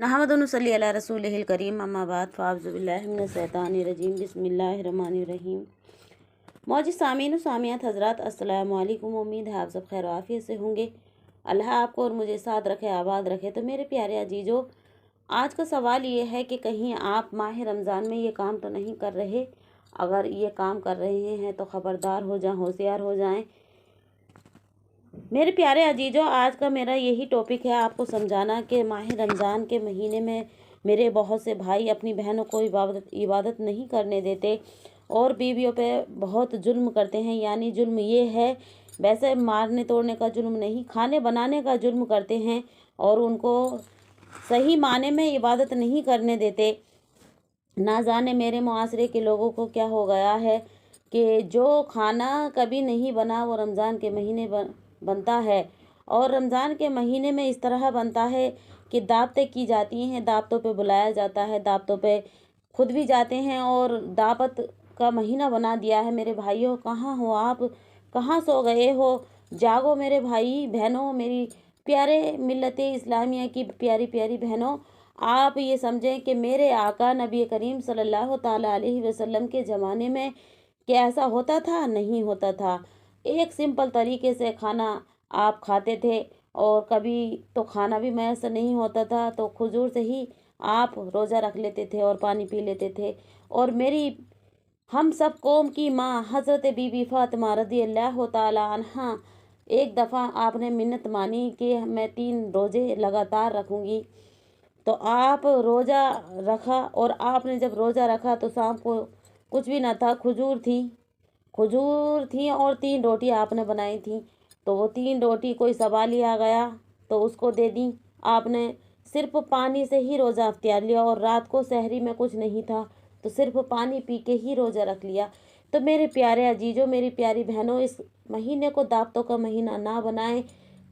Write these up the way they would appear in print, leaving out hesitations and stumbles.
नहमदुन नसल्ली अला रसूलिहिल करीम अम्मा बाद फ़ाउज़ु बिल्लाहि मिनश शैतानिर रजीम बिस्मिल्लाहिर रहमानिर रहीम। मौजूद सामीन सामियात हज़रात अस्सलामु अलैकुम। उम्मीद है आप सब खैर आफियत से होंगे। अल्लाह आपको और मुझे साथ रखे, आबाद रखे। तो मेरे प्यारे अजीजों, आज का सवाल ये है कि कहीं आप माह रमज़ान में ये काम तो नहीं कर रहे। अगर ये काम कर रहे हैं तो ख़बरदार हो जाएं, होशियार हो जाएं। मेरे प्यारे अजीजों, आज का मेरा यही टॉपिक है, आपको समझाना कि माह रमज़ान के महीने में मेरे बहुत से भाई अपनी बहनों को इबादत नहीं करने देते और बीवियों पे बहुत जुल्म करते हैं। यानी जुल्म ये है, वैसे मारने तोड़ने का जुल्म नहीं, खाने बनाने का जुल्म करते हैं और उनको सही माने में इबादत नहीं करने देते। ना जाने मेरे मुआसरे के लोगों को क्या हो गया है कि जो खाना कभी नहीं बना वो रमज़ान के महीने बनता है। और रमज़ान के महीने में इस तरह बनता है कि दावतें की जाती हैं, दावतों पे बुलाया जाता है, दावतों पे खुद भी जाते हैं और दावत का महीना बना दिया है। मेरे भाइयों, कहाँ हो आप, कहाँ सो गए हो? जागो मेरे भाई बहनों, मेरी प्यारे मिल्लत इस्लामिया की प्यारी प्यारी बहनों, आप ये समझें कि मेरे आका नबी करीम सल्लल्लाहु ताला अलैहि वसल्लम के ज़माने में क्या ऐसा होता था? नहीं होता था। एक सिंपल तरीके से खाना आप खाते थे और कभी तो खाना भी मैसर नहीं होता था तो खजूर से ही आप रोज़ा रख लेते थे और पानी पी लेते थे। और मेरी हम सब कौम की माँ हज़रत बीबी फ़ातिमा रज़ियल्लाहु ताला अन्हा, एक दफ़ा आपने मिन्नत मानी कि मैं 3 रोज़े लगातार रखूँगी। तो आप रोज़ा रखा और आपने जब रोज़ा रखा तो शाम को कुछ भी ना था, खजूर थी और 3 रोटी आपने बनाई थी। तो वो 3 रोटी कोई सवाली आ गया तो उसको दे दी आपने। सिर्फ पानी से ही रोज़ा अख्तियार लिया और रात को सहरी में कुछ नहीं था तो सिर्फ पानी पी के ही रोज़ा रख लिया। तो मेरे प्यारे अजीजों, मेरी प्यारी बहनों, इस महीने को दावतों का महीना ना बनाएं,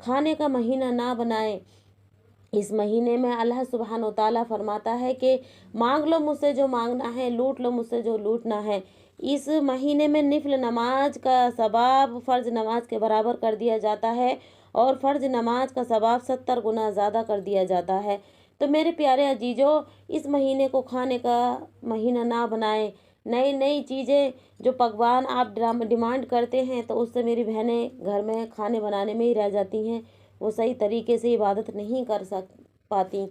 खाने का महीना ना बनाएं। इस महीने में अल्लाह सुब्हान व तआला फरमाता है कि मांग लो मुझसे जो मांगना है, लूट लो मुझसे जो लूटना है। इस महीने में निफल नमाज का सवाब फ़र्ज नमाज के बराबर कर दिया जाता है और फ़र्ज नमाज का सवाब 70 गुना ज़्यादा कर दिया जाता है। तो मेरे प्यारे अजीजों, इस महीने को खाने का महीना ना बनाएं। नई नई चीज़ें जो पकवान आप डिमांड करते हैं तो उससे मेरी बहनें घर में खाने बनाने में ही रह जाती हैं, वो सही तरीके से इबादत नहीं कर पाती।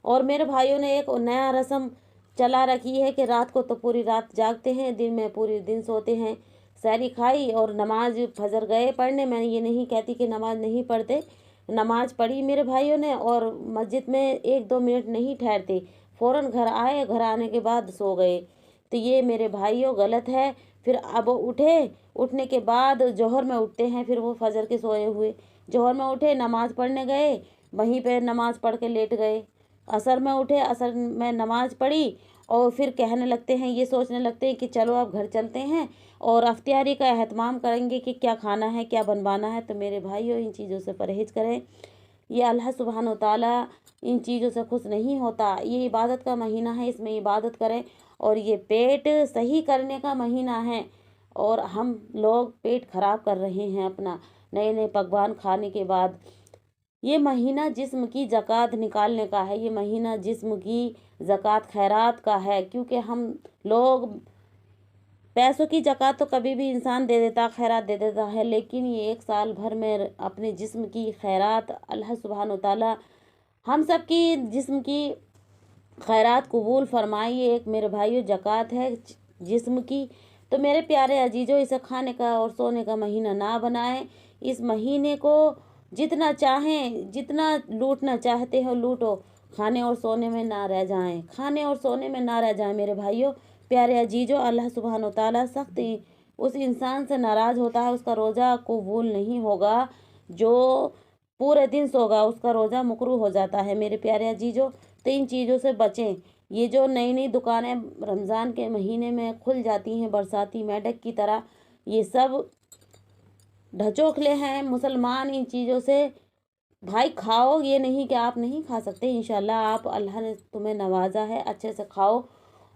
और मेरे भाइयों ने एक नया रस्म चला रखी है कि रात को तो पूरी रात जागते हैं, दिन में पूरी दिन सोते हैं। सहरी खाई और नमाज फजर गए पढ़ने। मैं ये नहीं कहती कि नमाज नहीं पढ़ते, नमाज पढ़ी मेरे भाइयों ने और मस्जिद में 1-2 मिनट नहीं ठहरते, फ़ौरन घर आए, घर आने के बाद सो गए। तो ये मेरे भाइयों गलत है। फिर अब उठने के बाद जोहर में उठते हैं, फिर वो फजर के सोए हुए जोहर में उठे, नमाज़ पढ़ने गए, वहीं पे नमाज़ पढ़ के लेट गए। असर में उठे, असर में नमाज़ पढ़ी और फिर कहने लगते हैं, ये सोचने लगते हैं कि चलो अब घर चलते हैं और अफ्तियारी का एहतमाम करेंगे कि क्या खाना है, क्या बनवाना है। तो मेरे भाइयों, इन चीज़ों से परहेज़ करें। ये अल्लाह सुब्हान ताला इन चीज़ों से खुश नहीं होता। ये इबादत का महीना है, इसमें इबादत करें। और ये पेट सही करने का महीना है और हम लोग पेट खराब कर रहे हैं अपना नए नए पकवान खाने के बाद। ये महीना जिस्म की ज़कात निकालने का है, ये महीना जिस्म की ज़कात खैरात का है। क्योंकि हम लोग पैसों की ज़कात तो कभी भी इंसान दे देता, खैरात दे देता है, लेकिन ये 1 साल भर में अपने जिस्म की खैरात अल्लाह सुब्हान व तआला हम सब की जिस्म की खैरात कबूल फरमाई। ये एक मेरे भाइयों ज़कात है जिस्म की। तो मेरे प्यारे अजीजों, इसे खाने का और सोने का महीना ना बनाएं। इस महीने को जितना चाहें, जितना लूटना चाहते हो लूटो, खाने और सोने में ना रह जाएं, खाने और सोने में ना रह जाएं। मेरे भाइयों प्यारे अजीजों, अल्लाह सुब्हान व तआला सख्त उस इंसान से नाराज़ होता है, उसका रोज़ा कबूल नहीं होगा जो पूरे दिन सोगा, उसका रोज़ा मुकरू हो जाता है। मेरे प्यारे अजीजों, तो इन चीज़ों से बचें। ये जो नई नई दुकानें रमज़ान के महीने में खुल जाती हैं बरसाती मेंढक की तरह, ये सब ढचोखले हैं। मुसलमान इन चीज़ों से भाई खाओ, ये नहीं कि आप नहीं खा सकते। इंशाल्लाह आप, अल्लाह ने तुम्हें नवाजा है, अच्छे से खाओ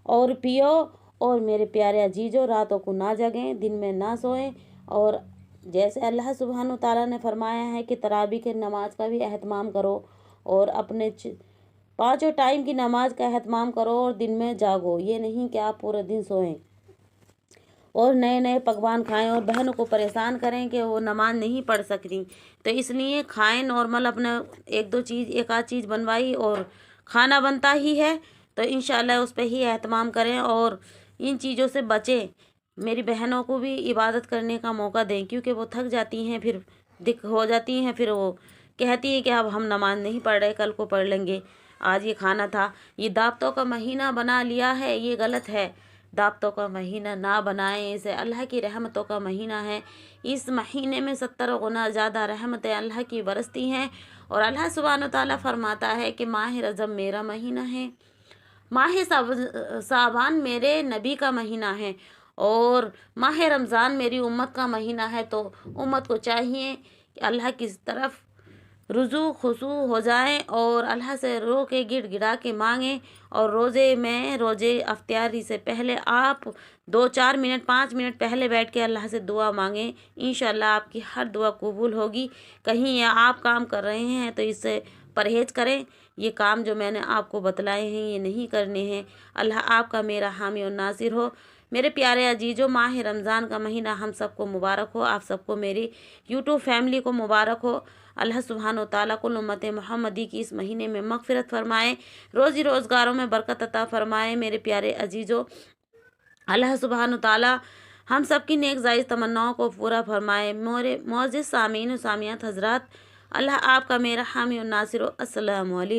और पियो। और मेरे प्यारे अजीजों, रातों को ना जगें, दिन में ना सोएं। और जैसे अल्लाह सुब्हान व तआला ने फरमाया है कि तरावी के नमाज का भी एहतमाम करो और अपने 5 टाइम की नमाज का एहतमाम करो और दिन में जागो। ये नहीं कि आप पूरे दिन सोएं और नए नए पकवान खाएं और बहनों को परेशान करें कि वो नमाज नहीं पढ़ सक रही। तो इसलिए खाएं नॉर्मल, अपना एक आध चीज़ बनवाई और खाना बनता ही है, तो इंशाल्लाह उस पर ही एहतमाम करें और इन चीज़ों से बचें। मेरी बहनों को भी इबादत करने का मौका दें, क्योंकि वो थक जाती हैं, फिर दिक हो जाती हैं, फिर वो कहती है कि अब हम नमाज नहीं पढ़ रहे, कल को पढ़ लेंगे, आज ये खाना था। ये दावतों का महीना बना लिया है, ये गलत है। दावतों का महीना ना बनाएं, इसे अल्लाह की रहमतों का महीना है। इस महीने में 70 गुना ज़्यादा रहमतें अल्लाह की बरसती हैं। और अल्लाह सुब्हानो ताला फरमाता है कि माह रजब मेरा महीना है, माह साबान मेरे नबी का महीना है और माह रमज़ान मेरी उम्मत का महीना है। तो उम्मत को चाहिए कि अल्लाह की तरफ रुजू खुशू हो जाएं और अल्लाह से रो के गिड़गिड़ा के मांगें। और रोज़े अफ्तारी से पहले आप 2-4 मिनट 5 मिनट पहले बैठ के अल्लाह से दुआ मांगें। इंशाल्लाह आपकी हर दुआ कबूल होगी। कहीं आप काम कर रहे हैं तो इससे परहेज़ करें। ये काम जो मैंने आपको बतलाए हैं ये नहीं करने हैं। अल्लाह आपका मेरा हामी और नासिर हो। मेरे प्यारे अजीज़ों, माह रमज़ान का महीना हम सबको मुबारक हो। आप सबको, मेरी यूट्यूब फैमिली को मुबारक हो। अल्लाह सुब्हानो ताला कुल उम्मत मोहम्मदी की इस महीने में मग़फ़िरत फरमाए, रोज़ी रोज़गारों में बरकत अता फरमाए। मेरे प्यारे अजीज़ों, अल्लाह सुब्हानो ताला हम सब की नेक जायज़ तमन्नाओं को पूरा फरमाए। मोरे मोअज़्ज़िज़ सामीन और सामियात हज़रात, अल्लाह आपका मेरा हामी और नासिर हो। अस्सलामु अलैकुम।